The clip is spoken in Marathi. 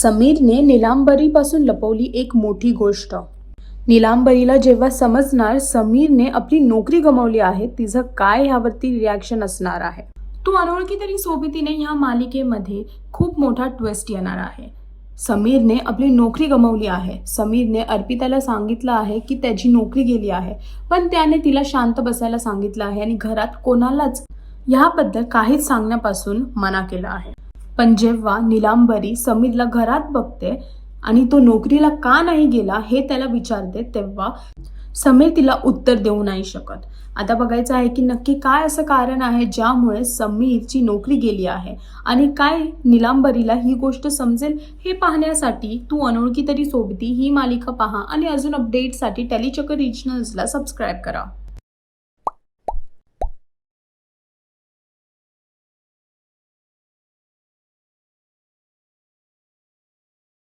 समीरने नीलांबरीपासून लपवली एक मोठी गोष्ट. नीलांबरीला जेव्हा समजणार समीरने आपली नोकरी गमावली आहे, तिचं काय ह्यावरती रिॲक्शन असणार आहे. तू अनोळखी तरी सोबतीने ह्या मालिकेमध्ये खूप मोठा ट्विस्ट येणार आहे. समीरने आपली नोकरी गमावली आहे. समीरने अर्पिताला सांगितलं आहे की त्याची नोकरी गेली आहे, पण त्याने तिला शांत बसायला सांगितलं आहे आणि घरात कोणालाच ह्याबद्दल काहीच सांगण्यापासून मना केलं आहे. पण जेव्हा नीलांबरी समीरला घरात बघते आणि तो नोकरीला का नाही गेला हे त्याला विचारते, तेव्हा समीर तिला उत्तर देऊ नाही शकत. आता बघायचं आहे की नक्की काय असं कारण आहे ज्यामुळे समीरची नोकरी गेली आहे आणि काय नीलांबरीला ही गोष्ट समजेल. हे पाहण्यासाठी तू अनोळखी तरी सोबती ही मालिका पहा आणि अजून अपडेटसाठी टेलीचक्र रिजनल्सला सबस्क्राईब करा.